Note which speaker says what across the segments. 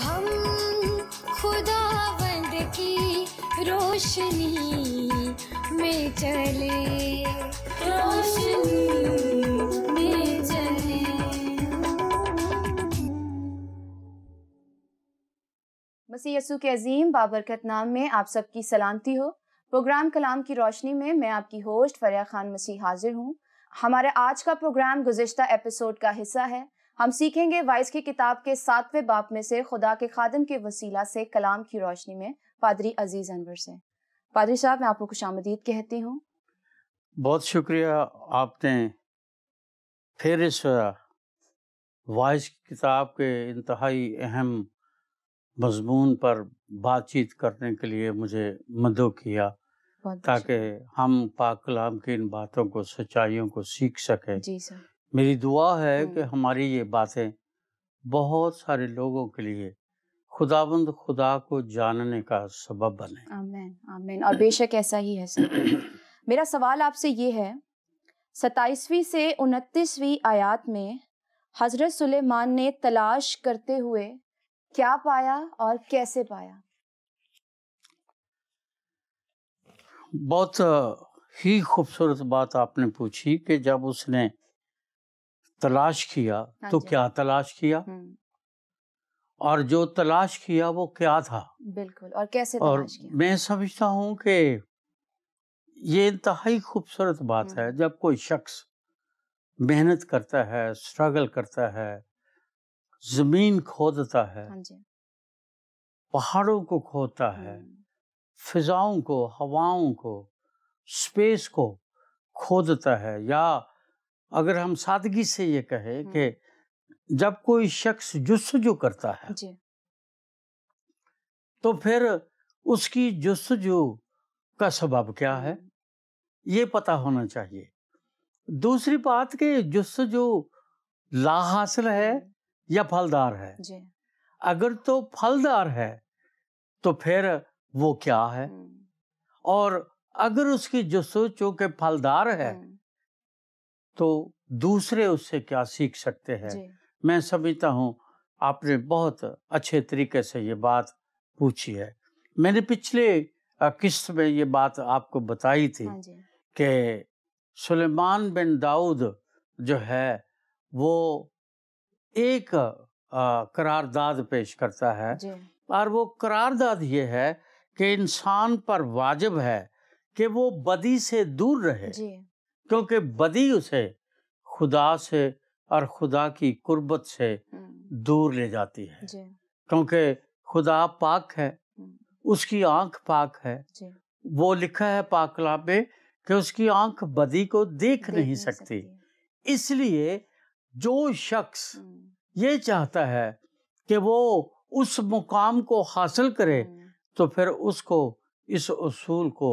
Speaker 1: ہم خداوند کی روشنی میں چلے، روشنی میں چلے۔
Speaker 2: مسیح یسوع کے عظیم بابرکت نام میں آپ سب کی سلامتی ہو۔ پروگرام کلام کی روشنی میں آپ کی ہوسٹ فریہ خان مسیح حاضر ہوں۔ ہمارے آج کا پروگرام گزشتہ ایپیسوڈ کا حصہ ہے۔ ہم سیکھیں گے وائس کی کتاب کے 7ویں باب میں سے خدا کے خادم کے وسیلہ سے کلام کی روشنی میں پادری عزیز انور سے۔ پادری صاحب، میں آپ کو خوش آمدید کہتی ہوں۔
Speaker 3: بہت شکریہ، آپ نے پھر اس وائس کی کتاب کے انتہائی اہم مضمون پر بات چیت کرنے کے لیے مجھے مدعو کیا، تاکہ ہم پاک کلام کی ان باتوں کو، سچائیوں کو سیکھ سکیں۔
Speaker 2: جی سر۔
Speaker 3: میری دعا ہے کہ ہماری یہ باتیں بہت سارے لوگوں کے لیے خداوند خدا کو جاننے کا سبب بنے۔
Speaker 2: آمین آمین، اور بے شک ایسا ہی ہے سر۔ میرا سوال آپ سے یہ ہے، 27ویں سے 29ویں آیات میں حضرت سلیمان نے تلاش کرتے ہوئے کیا پایا اور کیسے پایا؟
Speaker 3: بہت ہی خوبصورت بات آپ نے پوچھی کہ جب اس نے تلاش کیا تو کیا تلاش کیا، اور جو تلاش کیا وہ کیا تھا، بالکل،
Speaker 2: اور کیسے تلاش کیا۔
Speaker 3: میں سمجھتا ہوں کہ یہ انتہائی خوبصورت بات ہے جب کوئی شخص محنت کرتا ہے، اسٹرگل کرتا ہے، زمین کھودتا ہے، پہاڑوں کو کھودتا ہے، فضاؤں کو، ہواؤں کو، اسپیس کو کھودتا ہے، یا اگر ہم سادگی سے یہ کہیں کہ جب کوئی شخص جستجو کرتا ہے تو پھر اس کی جستجو کا سبب کیا ہے یہ پتا ہونا چاہیے۔ دوسری بات کہ جستجو لا حاصل ہے یا پھلدار ہے۔ اگر تو پھلدار ہے تو پھر وہ کیا ہے، اور اگر اس کی جستجو چونکہ پھلدار ہے تو دوسرے اس سے کیا سیکھ سکتے ہیں۔ میں سمجھتا ہوں آپ نے بہت اچھے طریقے سے یہ بات پوچھی ہے۔ میں نے پچھلے قسط میں یہ بات آپ کو بتائی تھی کہ سلیمان بن داؤد جو ہے وہ ایک قرارداد پیش کرتا ہے، اور وہ قرارداد یہ ہے کہ انسان پر واجب ہے کہ وہ بدی سے دور رہے، کیونکہ بدی اسے خدا سے اور خدا کی قربت سے دور لے جاتی ہے، کیونکہ خدا پاک ہے، اس کی آنکھ پاک ہے۔ وہ لکھا ہے پاک کلام میں کہ اس کی آنکھ بدی کو دیکھ نہیں سکتی۔ اس لیے جو شخص یہ چاہتا ہے کہ وہ اس مقام کو حاصل کرے تو پھر اس کو اس اصول کو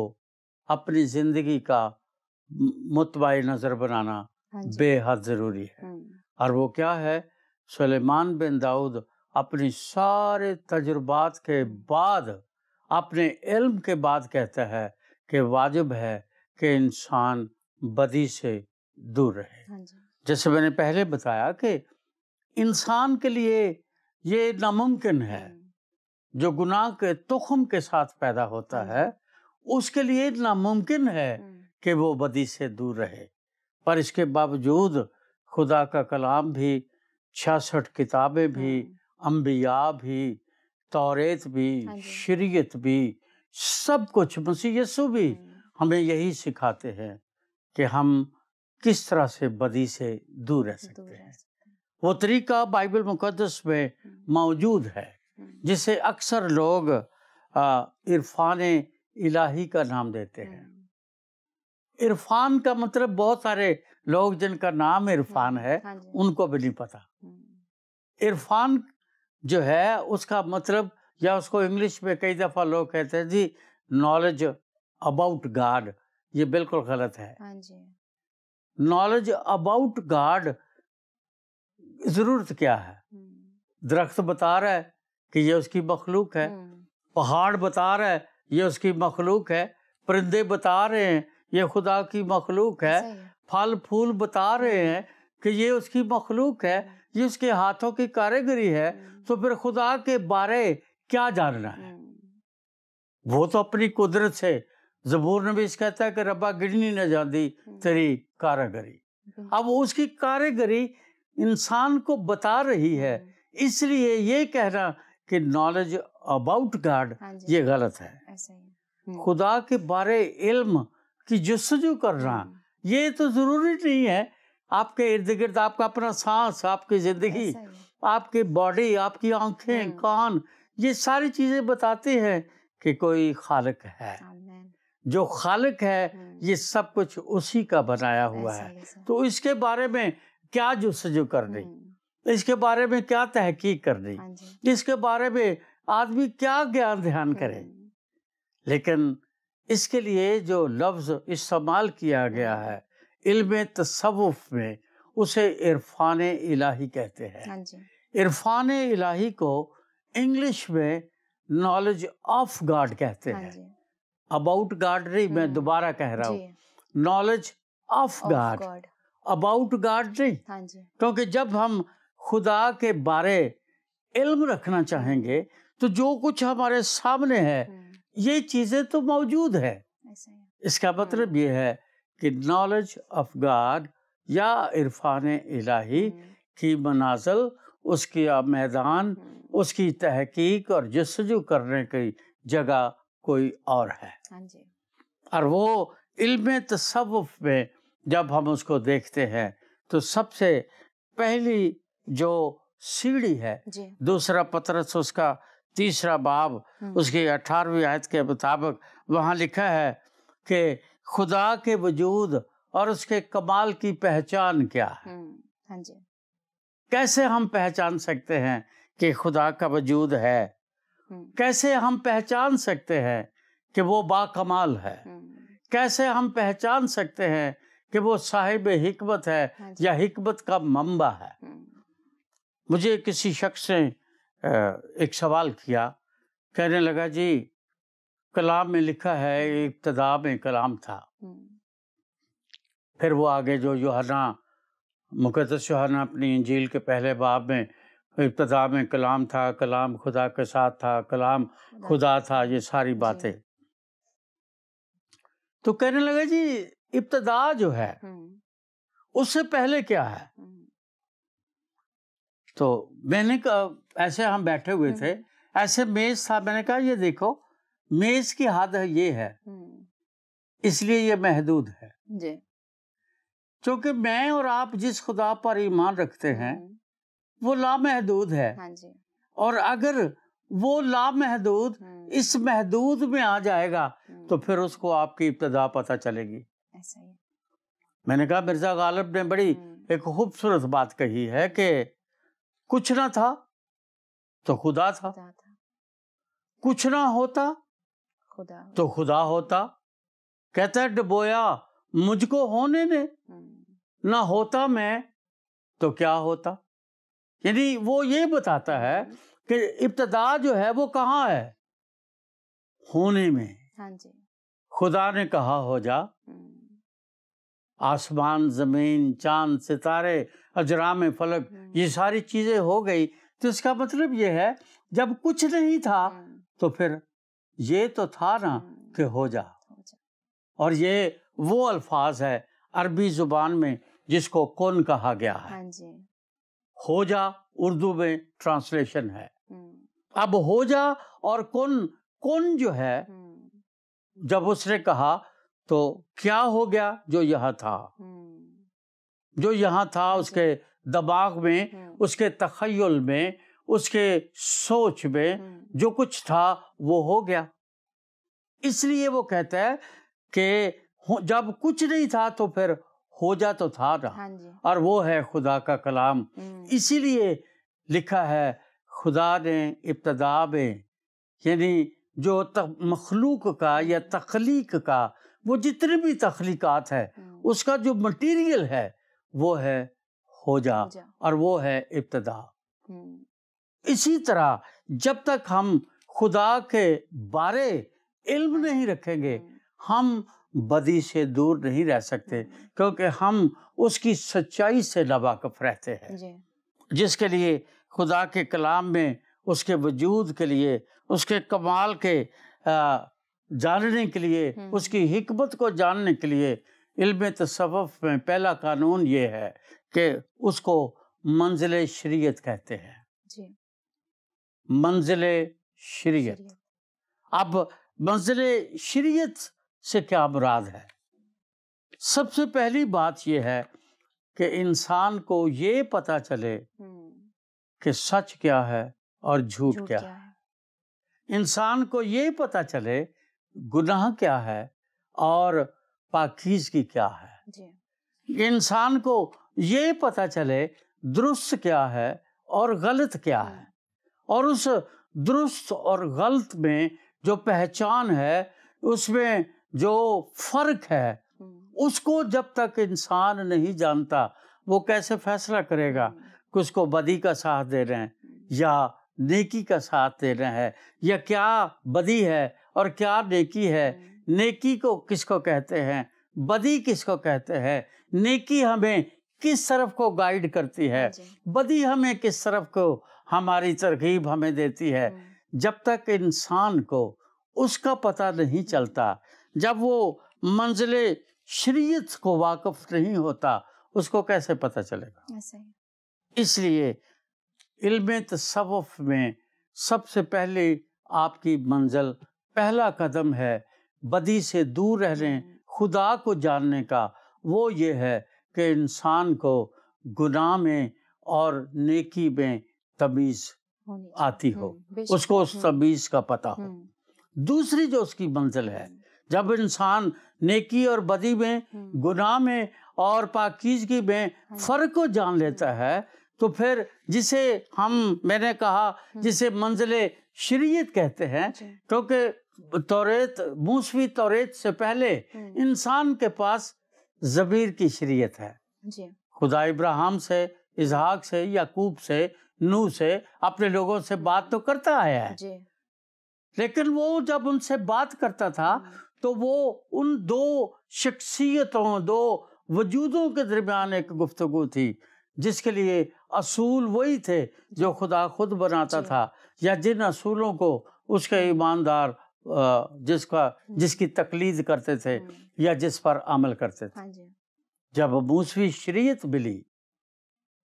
Speaker 3: اپنی زندگی کا متبع نظر بنانا بے حد ضروری ہے۔ اور وہ کیا ہے؟ سلیمان بن داؤد اپنی سارے تجربات کے بعد، اپنے علم کے بعد کہتا ہے کہ واجب ہے کہ انسان بدی سے دور رہے۔ جیسے میں نے پہلے بتایا کہ انسان کے لیے یہ ناممکن ہے، جو گناہ کے تخم کے ساتھ پیدا ہوتا ہے اس کے لیے ناممکن ہے کہ وہ بدی سے دور رہے، پر اس کے باوجود خدا کا کلام بھی، 66 کتابیں بھی، انبیاء بھی، توریت بھی، شریعت بھی، سب کچھ، مسیح یسوع بھی ہمیں یہی سکھاتے ہیں کہ ہم کس طرح سے بدی سے دور رہ سکتے ہیں۔ وہ طریقہ بائبل مقدس میں موجود ہے جسے اکثر لوگ عرفان الہی کا نام دیتے ہیں۔ عرفان کا مطلب بہت سارے لوگ جن کا نام عرفان ہے ان کو بھی نہیں پتا۔ عرفان جو ہے اس کا مطلب، یا اس کو انگلش میں کئی دفعہ لوگ کہتے ہیں جی نالج اباؤٹ گاڈ، یہ بالکل غلط ہے۔ نالج اباؤٹ گاڈ ضرورت کیا ہے؟ درخت بتا رہا ہے کہ یہ اس کی مخلوق ہے، پہاڑ بتا رہا ہے یہ اس کی مخلوق ہے، پرندے بتا رہے ہیں یہ خدا کی مخلوق ہے، پھل پھول بتا رہے ہیں کہ یہ اس کی مخلوق ہے، یہ اس کے ہاتھوں کی کاریگری ہے، تو پھر خدا کے بارے کیا جاننا ہے؟ وہ تو اپنی قدرت سے، زبور میں بھی اس کہتا ہے کہ ربا گڑنی نہ جاندی تیری کاریگری. اب اس کی کاریگری انسان کو بتا رہی ہے، اس لیے یہ کہنا کہ نالج اباؤٹ گاڈ یہ غلط ہے. خدا کے بارے علم کی جستجو کرنا یہ تو ضروری نہیں ہے. آپ کے ارد گرد آپ کا اپنا سانس، آپ کی زندگی، آپ کی باڈی، آپ کی آنکھیں، کان، یہ ساری چیزیں بتاتی ہیں کہ کوئی خالق ہے. جو خالق ہے یہ سب کچھ اسی کا بنایا ہوا ہے. تو اس کے بارے میں کیا جستجو کرنی، اس کے بارے میں کیا تحقیق کرنی، اس کے بارے میں آدمی کیا گیان دھیان کرے. لیکن اس کے لیے جو لفظ استعمال کیا گیا ہے علم تصوف میں، اسے عرفان الہی کہتے ہیں. عرفان الہی کو انگلش میں نالج آف گاڈ کہتے ہیں. اباؤٹ گاڈ نہیں، میں دوبارہ کہہ رہا ہوں، knowledge of God, about God نہیں. کیونکہ جب ہم خدا کے بارے علم رکھنا چاہیں گے تو جو کچھ ہمارے سامنے ہے یہ چیزیں تو موجود ہے. اس کا مطلب یہ ہے کہ نالج آف گاڈ یا عرفان الہی کی منازل، اس کی میدان، اس کی تحقیق اور جستجو کرنے کی جگہ کوئی اور ہے. اور وہ علم تصوف میں جب ہم اس کو دیکھتے ہیں تو سب سے پہلی جو سیڑھی ہے، دوسرا پطرس اس کا 3 باب اس کی 18ویں آیت کے مطابق وہاں لکھا ہے کہ خدا کے وجود اور اس کے کمال کی پہچان کیا ہے. کیسے ہم پہچان سکتے ہیں کہ خدا کا وجود ہے؟ کیسے ہم پہچان سکتے ہیں کہ وہ با کمال ہے؟ کیسے ہم پہچان سکتے ہیں کہ وہ صاحب حکمت ہے یا حکمت کا منبع ہے؟ مجھے کسی شخص نے ایک سوال کیا، کہنے لگا جی کلام میں لکھا ہے ابتدا میں کلام تھا. پھر وہ آگے جو یوحنا، مقدس یوحنا اپنی انجیل کے پہلے باب میں، ابتدا میں کلام تھا، کلام خدا کے ساتھ تھا، کلام خدا تھا، یہ ساری باتیں. تو کہنے لگا جی ابتدا جو ہے اس سے پہلے کیا ہے؟ تو میں نے کہا، ایسے ہم بیٹھے ہوئے تھے، ایسے میز تھا، میں نے کہا یہ دیکھو میز کی حد یہ ہے، اس لیے یہ محدود ہے. کیونکہ میں اور آپ جس خدا پر ایمان رکھتے ہیں وہ لامحدود ہے. اور اگر وہ لامحدود اس محدود میں آ جائے گا تو پھر اس کو آپ کی ابتدا پتہ چلے گی. میں نے کہا مرزا غالب نے بڑی ایک خوبصورت بات کہی ہے کہ کچھ نہ تھا تو خدا تھا، کچھ نہ ہوتا تو خدا ہوتا. کہتا ہے ڈبویا مجھ کو ہونے دے، نہ ہوتا میں تو کیا ہوتا. یعنی وہ یہ بتاتا ہے کہ ابتدا جو ہے وہ کہاں ہے؟ ہونے میں. خدا نے کہا ہو جا، آسمان، زمین، چاند، ستارے، اجرام فلک، یہ ساری چیزیں ہو گئی. تو اس کا مطلب یہ ہے جب کچھ نہیں تھا تو پھر یہ تو تھا نا کہ ہو جا. اور یہ وہ الفاظ ہے عربی زبان میں جس کو کن کہا گیا ہے. ہو جا اردو میں ٹرانسلیشن ہے. اب ہو جا اور کن جو ہے، جب اس نے کہا تو کیا ہو گیا؟ جو یہاں تھا، جو یہاں تھا اس کے دماغ میں، اس کے تخیل میں، اس کے سوچ میں جو کچھ تھا وہ ہو گیا. اس لیے وہ کہتا ہے کہ جب کچھ نہیں تھا تو پھر ہو جا تو تھا نا. اور وہ ہے خدا کا کلام. اسی لیے لکھا ہے خدا نے ابتدا میں، یعنی جو مخلوق کا یا تخلیق کا، وہ جتنے بھی تخلیقات ہے اس کا جو مٹیریل ہے وہ ہے ہو جا، اور وہ ہے ابتدا. اسی طرح جب تک ہم خدا کے بارے علم نہیں رکھیں گے ہم بدی سے دور نہیں رہ سکتے، کیونکہ ہم اس کی سچائی سے ناواقف رہتے ہیں. جس کے لیے خدا کے کلام میں اس کے وجود کے لیے، اس کے کمال کے جاننے کے لیے، اس کی حکمت کو جاننے کے لیے علم تصوف میں پہلا قانون یہ ہے کہ اس کو منزل شریعت کہتے ہیں۔
Speaker 2: جی،
Speaker 3: منزل شریعت۔ اب منزل شریعت سے کیا مراد ہے؟ سب سے پہلی بات یہ ہے کہ انسان کو یہ پتہ چلے کہ سچ کیا ہے اور جھوٹ کیا ہے۔ انسان کو یہ پتہ چلے گناہ کیا ہے اور پاکیزگی کیا ہے۔ انسان کو یہ پتہ چلے درست کیا ہے اور غلط کیا ہے، اور اس درست اور غلط میں جو پہچان ہے، اس میں جو فرق ہے، اس کو جب تک انسان نہیں جانتا وہ کیسے فیصلہ کرے گا کہ اس کو بدی کا ساتھ دے رہے ہیں یا نیکی کا ساتھ دے رہے ہیں، یا کیا بدی ہے اور کیا نیکی ہے، نیکی کو کس کو کہتے ہیں، بدی کس کو کہتے ہیں، نیکی ہمیں کس طرف کو گائیڈ کرتی ہے، بدی ہمیں کس طرف کو ہماری ترغیب ہمیں دیتی ہے۔ جب تک انسان کو اس کا پتہ نہیں چلتا، جب وہ منزل شریعت کو واقف نہیں ہوتا، اس کو کیسے پتہ چلے گا؟ اس لیے علم تصوف میں سب سے پہلے آپ کی منزل، پہلا قدم ہے بدی سے دور رہنے، خدا کو جاننے کا، وہ یہ ہے کہ انسان کو گناہ میں اور نیکی میں تمیز آتی ہو، اس کو اس تمیز کا پتہ ہو۔ دوسری جو اس کی منزل ہے، جب انسان نیکی اور بدی میں، گناہ میں اور پاکیزگی میں فرق کو جان لیتا ہے، تو پھر جسے میں نے کہا جسے منزل شریعت کہتے ہیں، کیونکہ توریت، موسوی توریت سے پہلے انسان کے پاس ضمیر کی شریعت ہے۔ خدا ابراہیم سے، اسحاق سے، یعقوب سے، نوح سے، اپنے لوگوں سے بات تو کرتا آیا ہے، لیکن وہ جب ان سے بات کرتا تھا تو وہ ان دو شخصیتوں، دو وجودوں کے درمیان ایک گفتگو تھی، جس کے لیے اصول وہی تھے جو خدا خود بناتا تھا، یا جن اصولوں کو اس کے ایماندار جس کی تقلید کرتے تھے یا جس پر عمل کرتے تھے۔ جب موسوی شریعت ملی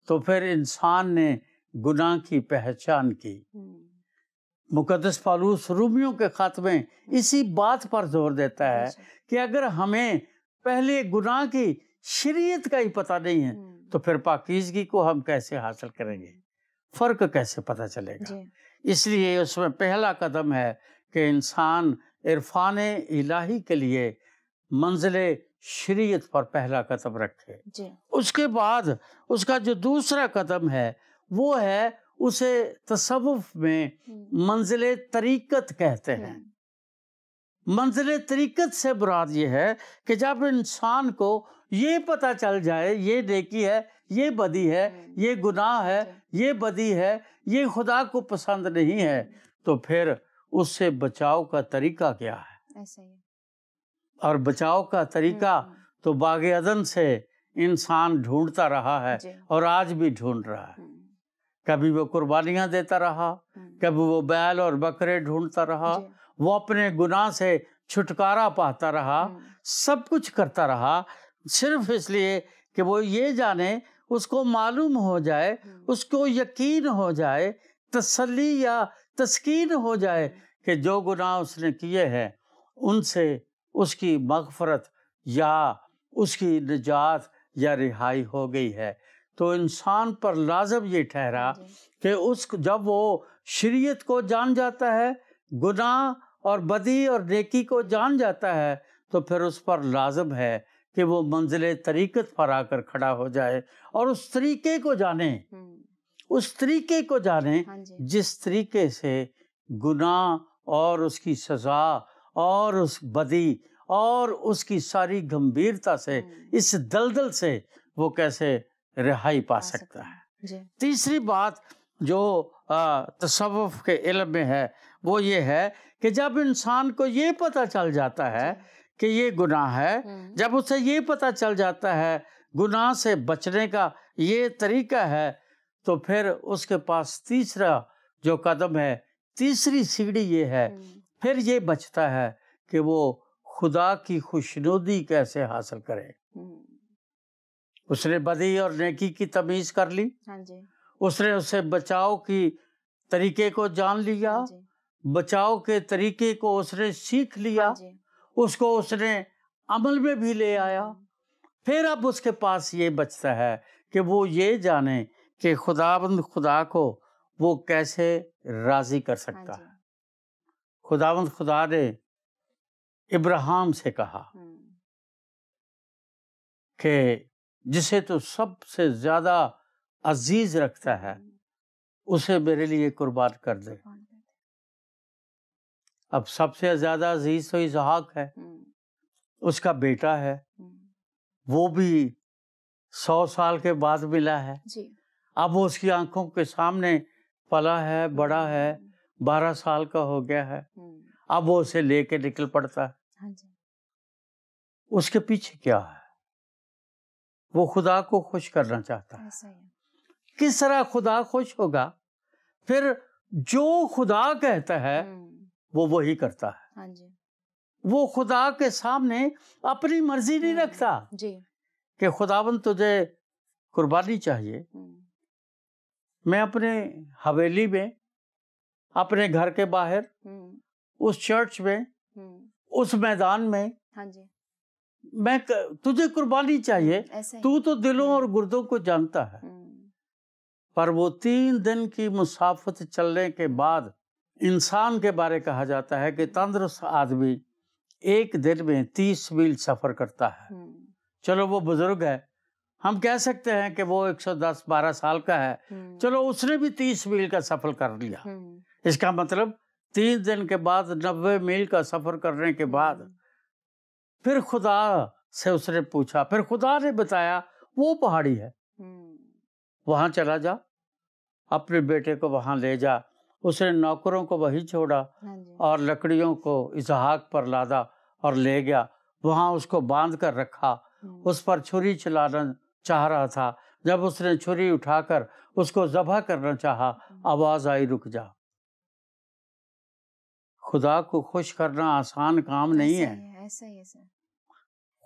Speaker 3: تو پھر انسان نے گناہ کی پہچان کی۔ مقدس پالوس رومیوں کے خط میں اسی بات پر زور دیتا ہے کہ اگر ہمیں پہلے گناہ کی شریعت کا ہی پتہ نہیں ہے تو پھر پاکیزگی کو ہم کیسے حاصل کریں گے، فرق کیسے پتہ چلے گا۔ اس لیے اس میں پہلا قدم ہے کہ انسان عرفان الہی کے لیے منزل شریعت پر پہلا قدم رکھے۔ اس کے بعد اس کا جو دوسرا قدم ہے وہ ہے، اسے تصوف میں منزل طریقت کہتے ہیں۔ منزل طریقت سے مراد یہ ہے کہ جب انسان کو یہ پتہ چل جائے یہ نیکی ہے، یہ بدی ہے، یہ گناہ ہے، یہ بدی ہے، یہ خدا کو پسند نہیں ہے، تو پھر اس سے بچاؤ کا طریقہ کیا ہے۔ اور بچاؤ کا طریقہ تو باغ عدن سے انسان ڈھونڈتا رہا ہے اور آج بھی ڈھونڈ رہا ہے۔ کبھی وہ قربانیاں دیتا رہا، کبھی وہ بیل اور بکرے ڈھونڈتا رہا، وہ اپنے گناہ سے چھٹکارا پاتا رہا، سب کچھ کرتا رہا، صرف اس لیے کہ وہ یہ جانے، اس کو معلوم ہو جائے، اس کو یقین ہو جائے، تسلی یا تسکین ہو جائے کہ جو گناہ اس نے کیے ہیں ان سے اس کی مغفرت یا اس کی نجات یا رہائی ہو گئی ہے۔ تو انسان پر لازم یہ ٹھہرا کہ جب وہ شریعت کو جان جاتا ہے، گناہ اور بدی اور نیکی کو جان جاتا ہے، تو پھر اس پر لازم ہے کہ وہ منزل طریقت پر آ کر کھڑا ہو جائے اور اس طریقے کو جانے، اس طریقے کو جانے جس طریقے سے گناہ اور اس کی سزا اور اس بدی اور اس کی ساری گمبھیرتا سے، اس دلدل سے وہ کیسے رہائی پا سکتا ہے۔ تیسری بات جو تصوف کے علم میں ہے وہ یہ ہے کہ جب انسان کو یہ پتہ چل جاتا ہے کہ یہ گناہ ہے، جب اسے یہ پتہ چل جاتا ہے گناہ سے بچنے کا یہ طریقہ ہے، تو پھر اس کے پاس تیسرا جو قدم ہے، تیسری سیڑھی یہ ہے، پھر یہ بچتا ہے کہ وہ خدا کی خوشنودی کیسے حاصل کرے۔ اس نے بدی اور نیکی کی تمیز کر لی، اس نے اسے بچاؤ کی طریقے کو جان لیا، بچاؤ کے طریقے کو اس نے سیکھ لیا، اس کو اس نے عمل میں بھی لے آیا۔ پھر اب اس کے پاس یہ بچتا ہے کہ وہ یہ جانے کہ خداوند خدا کو وہ کیسے راضی کر سکتا ہے۔ خداوند خدا نے ابراہیم سے کہا کہ جسے تو سب سے زیادہ عزیز رکھتا ہے اسے میرے لیے قربان کر دے۔ اب سب سے زیادہ عزیز تو اسحاق ہے، اس کا بیٹا ہے، وہ بھی 100 سال کے بعد ملا ہے۔ اب وہ اس کی آنکھوں کے سامنے پلا ہے، بڑا ہے، 12 سال کا ہو گیا ہے، اب وہ اسے لے کے نکل پڑتا ہے۔ اس کے پیچھے کیا ہے؟ وہ خدا کو خوش کرنا چاہتا ہے۔ کس طرح خدا خوش ہوگا؟ پھر جو خدا کہتا ہے وہ وہی کرتا ہے۔ وہ خدا کے سامنے اپنی مرضی نہیں رکھتا کہ خداوند تجھے قربانی چاہیے۔ میں اپنے حویلی میں، اپنے گھر کے باہر، اس چرچ میں، اس میدان میں، میں تجھے قربانی چاہیے، تو دلوں اور گردوں کو جانتا ہے۔ پر وہ 3 دن کی مسافت چلنے کے بعد انسان کے بارے کہا جاتا ہے کہ تندرست آدمی ایک دن میں 30 میل سفر کرتا ہے۔ چلو وہ بزرگ ہے، ہم کہہ سکتے ہیں کہ وہ 110-12 سال کا ہے، چلو اس نے بھی 30 میل کا سفر کر لیا۔ اس کا مطلب 3 دن کے بعد 90 میل کا سفر کرنے کے بعد پھر خدا سے اس نے پوچھا، پھر خدا نے بتایا وہ پہاڑی ہے، وہاں چلا جا، اپنے بیٹے کو وہاں لے جا۔ اس نے نوکروں کو وہی چھوڑا اور لکڑیوں کو اسحاق پر لادا اور لے گیا، وہاں اس کو باندھ کر رکھا۔ اس پر چھری چلانا چاہ رہا تھا، جب اس نے چھری اٹھا کر اس کو ذبح کرنا چاہا، آواز آئی رک جا۔ خدا کو خوش کرنا آسان کام نہیں ہے۔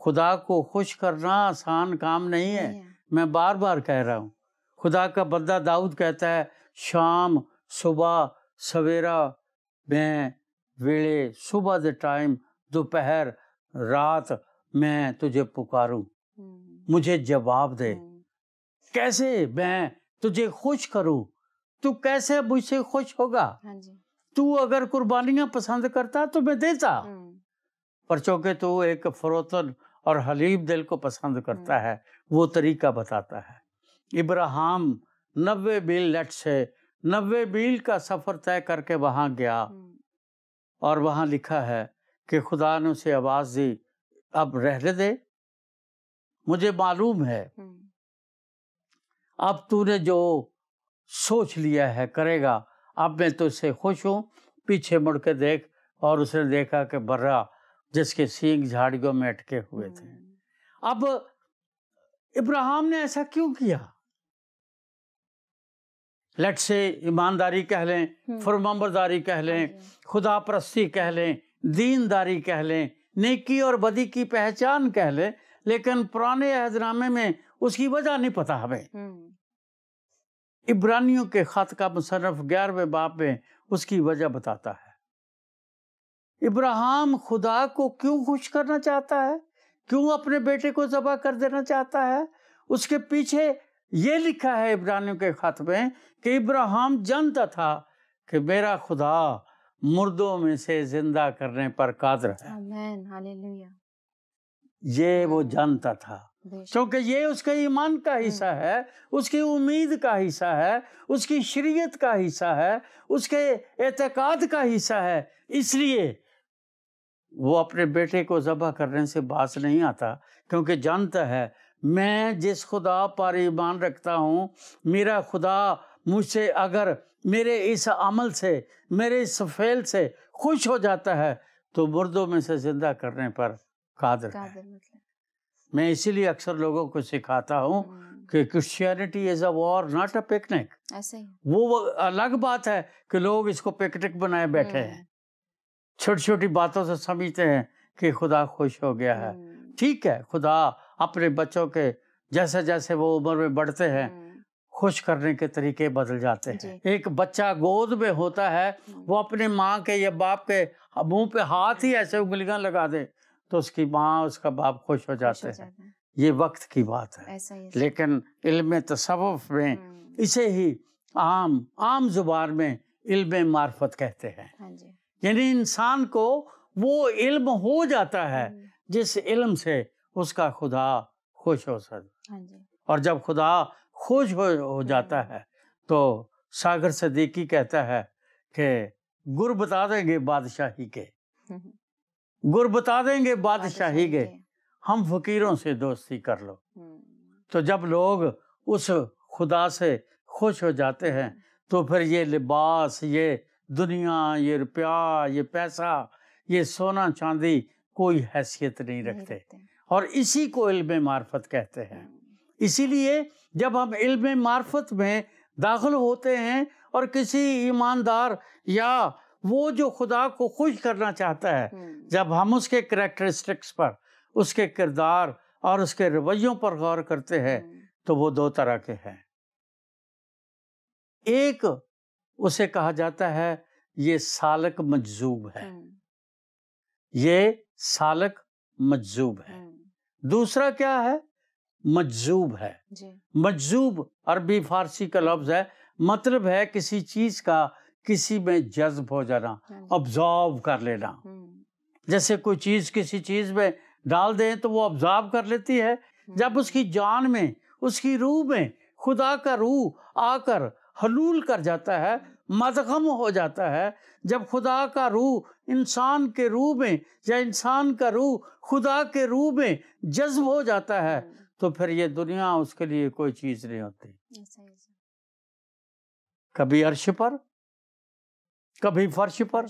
Speaker 3: خدا کو خوش کرنا آسان کام نہیں ہے۔ میں بار بار کہہ رہا ہوں، خدا کا بندہ داؤد کہتا ہے، شام، صبح، سویرا، میں ویلے، صبح دے ٹائم، دوپہر، رات، میں تجھے پکاروں، مجھے جواب دے۔ کیسے میں تجھے خوش کروں؟ تو کیسے مجھ سے خوش ہوگا؟ تو اگر قربانیاں پسند کرتا تو میں دیتا، پر چونکہ تو ایک فروتن اور حلیب دل کو پسند کرتا ہے، وہ طریقہ بتاتا ہے۔ ابراہیم 90 میل لٹ سے 90 میل کا سفر طے کر کے وہاں گیا، اور وہاں لکھا ہے کہ خدا نے اسے آواز دی، اب رہنے دے، مجھے معلوم ہے اب تو نے جو سوچ لیا ہے کرے گا، اب میں تو سے خوش ہوں۔ پیچھے مڑ کے دیکھ، اور اس نے دیکھا کہ برا جس کے سینگ جھاڑیوں میں اٹکے ہوئے تھے۔ اب ابراہیم نے ایسا کیوں کیا؟ لٹ سے ایمانداری کہہ لیں، فرمانبرداری کہہ لیں، خدا پرستی کہہ لیں، دینداری کہہ لیں، نیکی اور بدی کی پہچان کہہ لیں، لیکن پرانے عہد نامے میں اس کی وجہ نہیں پتا ہمیں۔ عبرانیوں کے خط کا مصنف 11ویں باب میں اس کی وجہ بتاتا ہے۔ ابراہیم خدا کو کیوں خوش کرنا چاہتا ہے؟ کیوں اپنے بیٹے کو ذبح کر دینا چاہتا ہے؟ اس کے پیچھے یہ لکھا ہے عبرانیوں کے خط میں کہ ابراہیم جانتا تھا کہ میرا خدا مردوں میں سے زندہ کرنے پر قادر ہے۔
Speaker 2: آمین، ہاللیلویہ۔
Speaker 3: یہ وہ جانتا تھا، کیونکہ یہ اس کے ایمان کا حصہ ہے، اس کی امید کا حصہ ہے، اس کی شریعت کا حصہ ہے، اس کے اعتقاد کا حصہ ہے۔ اس لیے وہ اپنے بیٹے کو ذبح کرنے سے باز نہیں آتا، کیونکہ جانتا ہے میں جس خدا پر ایمان رکھتا ہوں، میرا خدا مجھ سے اگر میرے اس عمل سے، میرے اس فعل سے خوش ہو جاتا ہے تو مردوں میں سے زندہ کرنے پر قادر ہے۔ میں اسی لیے اکثر لوگوں کو سکھاتا ہوں کہ Christianity is a were not a picnic.
Speaker 2: ایسا ہی.
Speaker 3: وہ الگ بات ہے کہ لوگ اس کو پکنک بنائے بیٹھے ہیں, چھوٹی چھوٹی باتوں سے سمجھتے ہیں کہ خدا خوش ہو گیا ہے. ٹھیک ہے, خدا اپنے بچوں کے جیسے جیسے وہ عمر میں بڑھتے ہیں خوش کرنے کے طریقے بدل جاتے ہیں. ایک بچہ گود میں ہوتا ہے, وہ اپنے ماں کے یا باپ کے منہ پہ ہاتھ ہی ایسے انگلیاں لگا دے تو اس کی ماں اس کا باپ خوش ہو جاتے ہیں. یہ وقت کی بات ہے. لیکن علم تصوف میں اسے ہی عام زبان میں علم معرفت کہتے ہیں. یعنی انسان کو وہ علم ہو جاتا ہے جس علم سے اس کا خدا خوش ہو سکتا. اور جب خدا خوش ہو جاتا ہے تو ساگر صدیقی کہتا ہے کہ گر بتا دیں گے بادشاہی کے, گر بتا دیں گے بادشاہی کے, ہم فقیروں سے دوستی کر لو. تو جب لوگ اس خدا سے خوش ہو جاتے ہیں تو پھر یہ لباس, یہ دنیا, یہ روپیہ, یہ پیسہ, یہ سونا چاندی کوئی حیثیت نہیں رکھتے. اور اسی کو علم معرفت کہتے ہیں. اسی لیے جب ہم علم معرفت میں داخل ہوتے ہیں اور کسی ایماندار یا وہ جو خدا کو خوش کرنا چاہتا ہے, جب ہم اس کے کریکٹرسٹکس پر, اس کے کردار اور اس کے رویوں پر غور کرتے ہیں تو وہ دو طرح کے ہیں. ایک اسے کہا جاتا ہے یہ سالک مجذوب ہے, یہ سالک مجذوب ہے. دوسرا کیا ہے؟ مجذوب ہے. مجذوب عربی فارسی کا لفظ ہے, مطلب ہے کسی چیز کا کسی میں جذب ہو جانا, ابزارو کر لینا. جیسے کوئی چیز کسی چیز میں ڈال دیں تو وہ ابزارو کر لیتی ہے. جب اس کی جان میں, اس کی روح میں خدا کا روح آ کر حلول کر جاتا ہے, مدغم ہو جاتا ہے, جب خدا کا روح انسان کے روح میں یا انسان کا روح خدا کے روح میں جذب ہو جاتا ہے تو پھر یہ دنیا اس کے لیے کوئی چیز نہیں ہوتی. کبھی عرش پر, کبھی فرش پر,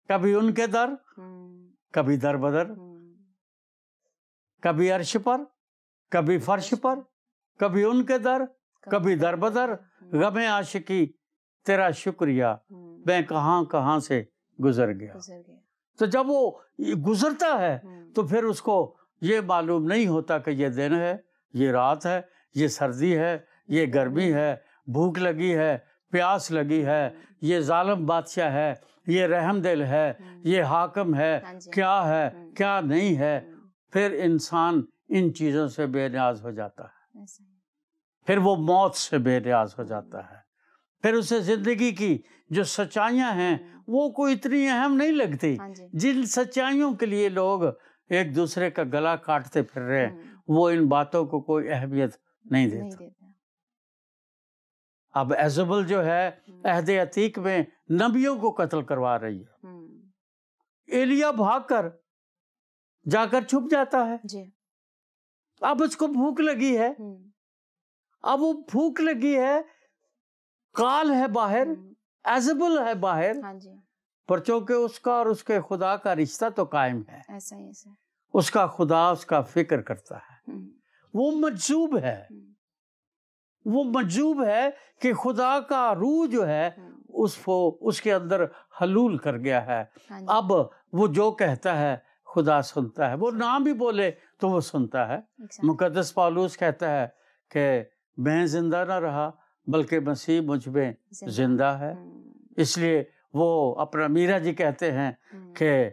Speaker 3: کبھی ان کے در, کبھی در بدر, کبھی عرش پر, کبھی فرش پر, کبھی ان کے در, کبھی در بدر. غم عاشقی تیرا شکریہ میں کہاں کہاں سے گزر گیا. تو جب وہ گزرتا ہے تو پھر اس کو یہ معلوم نہیں ہوتا کہ یہ دن ہے, یہ رات ہے, یہ سردی ہے, یہ گرمی ہے, بھوک لگی ہے, پیاس لگی ہے, یہ ظالم بادشاہ ہے, یہ رحم دل ہے, یہ حاکم ہے, کیا ہے کیا نہیں ہے. پھر انسان ان چیزوں سے بے نیاز ہو جاتا ہے, پھر وہ موت سے بے نیاز ہو جاتا ہے. پھر اسے زندگی کی جو سچائیاں ہیں وہ کوئی اتنی اہم نہیں لگتی. جن سچائیوں کے لیے لوگ ایک دوسرے کا گلا کاٹتے پھر رہے ہیں وہ ان باتوں کو کوئی اہمیت نہیں دیتا. اب ایزبل جو ہے عہد عتیق میں نبیوں کو قتل کروا رہی ہے. ایلیا بھاگ کر جا کر چھپ جاتا ہے. اب اس کو بھوک لگی ہے, اب وہ بھوک لگی ہے, کال ہے باہر, ایزبل ہے باہر, پر چونکہ اس کا اور اس کے خدا کا رشتہ تو قائم ہے. اس کا خدا اس کا فکر کرتا ہے. وہ مجذوب ہے, وہ مجذوب ہے کہ خدا کا روح جو ہے اس کے اندر حلول کر گیا ہے. اب وہ جو کہتا ہے خدا سنتا ہے, وہ نہ بھی بولے تو وہ سنتا ہے. مقدس پالوس کہتا ہے کہ میں زندہ نہ رہا بلکہ مسیح مجھ میں زندہ ہے. اس لیے وہ اپنا میرا جی کہتے ہیں کہ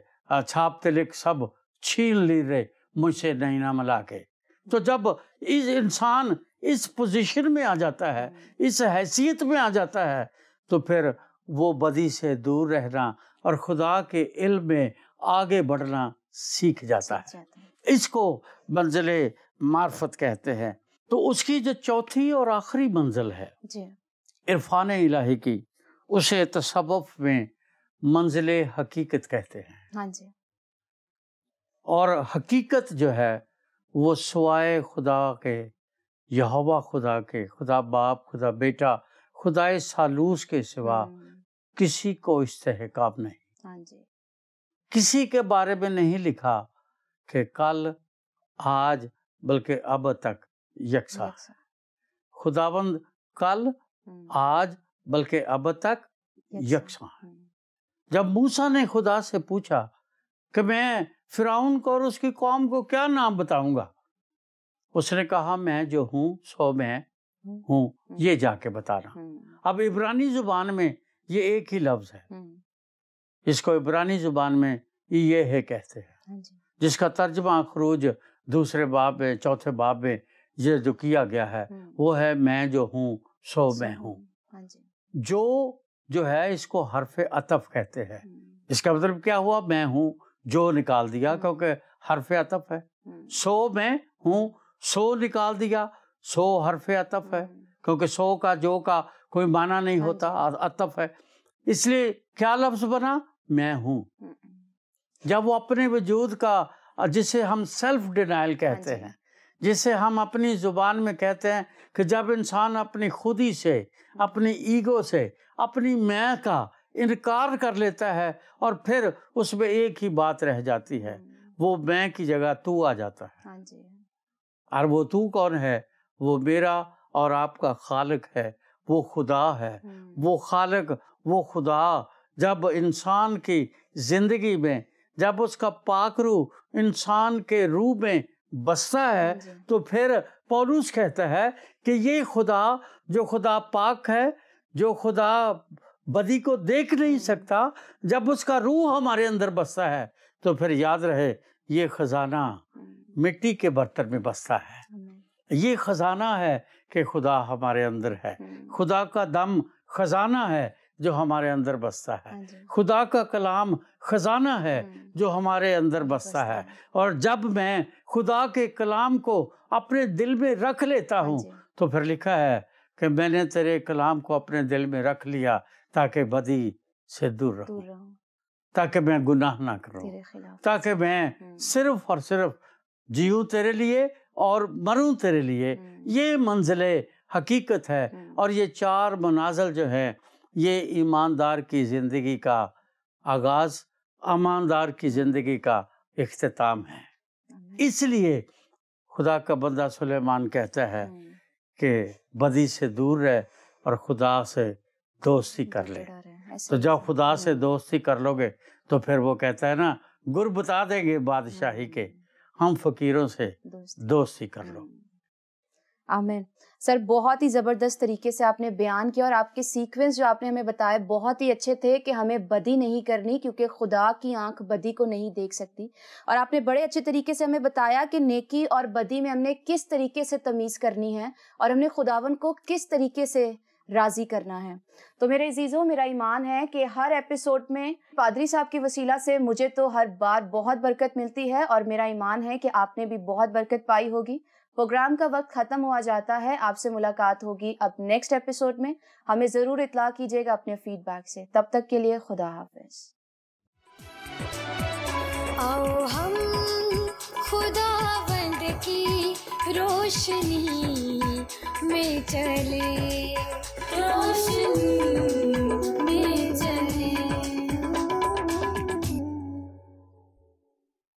Speaker 3: چھاپ تلک سب چھین لی رے مجھ سے نہیں نہ ملا کے. تو جب انسان اس پوزیشن میں آ جاتا ہے, اس حیثیت میں آ جاتا ہے, تو پھر وہ بدی سے دور رہنا اور خدا کے علم میں آگے بڑھنا سیکھ جاتا ہے. اس کو منزل معرفت کہتے ہیں. تو اس کی جو چوتھی اور آخری منزل ہے عرفان الہی کی, اسے تصوف میں منزل حقیقت کہتے ہیں. اور حقیقت جو ہے وہ سوائے خدا کے, یہوہ خدا کے, خدا باپ, خدا بیٹا, خدائے ثالوث کے سوا کسی کو استحقاق نہیں. کسی کے بارے میں نہیں لکھا کہ کل, آج, بلکہ اب تک یکساں ہے۔ خداوند کل، آج، بلکہ اب تک یکساں ہے۔ جب موسیٰ نے خدا سے پوچھا کہ میں فرعون کو اور اس کی قوم کو کیا نام بتاؤں گا، اس نے کہا میں جو ہوں سو میں ہوں، یہ جا کے بتانا۔ اب عبرانی زبان میں یہ ایک ہی لفظ ہے، اس کو عبرانی زبان میں یہ ہے کہتے ہیں، جس کا ترجمہ خروج دوسرے باب میں، چوتھے باب میں یہ جو کیا گیا ہے وہ ہے میں جو ہوں سو میں ہوں۔ جو ہے اس کو حرف عطف کہتے ہیں۔ اس کا مطلب کیا ہوا؟ میں ہوں جو نکال دیا، کیونکہ حرف عطف ہے۔ سو میں ہوں، سو نکال دیا، سو حرف عطف ہے، کیونکہ سو کا جو کا کوئی معنی نہیں ہوتا، عطف ہے، اس لیے کیا لفظ بنا؟ میں ہوں۔ جب وہ اپنے وجود کا، جسے ہم سیلف ڈینائل کہتے ہیں، جسے ہم اپنی زبان میں کہتے ہیں کہ جب انسان اپنی خودی سے، اپنی ایگو سے، اپنی میں کا انکار کر لیتا ہے اور پھر اس میں ایک ہی بات رہ جاتی ہے، وہ میں کی جگہ تو آ جاتا ہے۔ اور وہ تو کون ہے؟ وہ میرا اور آپ کا خالق ہے، وہ خدا ہے۔ وہ خالق، وہ خدا جب انسان کی زندگی میں، جب اس کا پاک روح انسان کے روح میں بستا ہے تو پھر پولس کہتا ہے کہ یہ خدا، جو خدا پاک ہے، جو خدا بدی کو دیکھ نہیں سکتا، جب اس کا روح ہمارے اندر بستا ہے تو پھر یاد رہے یہ خزانہ مٹی کے برتن میں بستا ہے۔ یہ خزانہ ہے کہ خدا ہمارے اندر ہے، خدا کا دم خزانہ ہے جو ہمارے اندر بستا ہے، خدا کا کلام خزانہ ہے جو ہمارے اندر بستا ہے۔ اور جب میں خدا کے کلام کو اپنے دل میں رکھ لیتا ہوں تو پھر لکھا ہے کہ میں نے تیرے کلام کو اپنے دل میں رکھ لیا تاکہ بدی سے دور رہوں، تاکہ میں گناہ نہ کروں، تاکہ میں صرف اور صرف جیوں تیرے لیے اور مروں تیرے لیے۔ یہ منزل حقیقت ہے، اور یہ چار منازل جو ہیں یہ ایماندار کی زندگی کا آغاز، ایماندار کی زندگی کا اختتام ہے۔ اس لیے خدا کا بندہ سلیمان کہتا ہے کہ بدی سے دور رہ اور خدا سے دوستی کر لے۔ تو جب خدا سے دوستی کر لو گے تو پھر وہ کہتا ہے نا، گر بتا دیں گے بادشاہی کے، ہم فقیروں سے دوستی کر لو۔
Speaker 2: آمین۔ سر بہت ہی زبردست طریقے سے آپ نے بیان کیا، اور آپ کے سیکوینس جو آپ نے ہمیں بتائے بہت ہی اچھے تھے کہ ہمیں بدی نہیں کرنی کیونکہ خدا کی آنکھ بدی کو نہیں دیکھ سکتی، اور آپ نے بڑے اچھے طریقے سے ہمیں بتایا کہ نیکی اور بدی میں ہم نے کس طریقے سے تمیز کرنی ہے اور ہم نے خداوند کو کس طریقے سے راضی کرنا ہے۔ تو میرے عزیزوں، میرا ایمان ہے کہ ہر ایپیسوڈ میں پادری صاحب کی وسیلہ سے مجھے تو ہر بار بہت برکت ملتی ہے، اور میرا ایمان ہے کہ آپ نے بھی بہت برکت پائی ہوگی۔ پروگرام کا وقت ختم ہوا جاتا ہے، آپ سے ملاقات ہوگی اب نیکسٹ ایپیسوڈ میں۔ ہمیں ضرور اطلاع کیجیے گا اپنے فیڈ بیک سے۔ تب تک کے لیے خدا حافظ۔
Speaker 1: آؤ ہم خداوند کی روشنی میں چلے، روشنی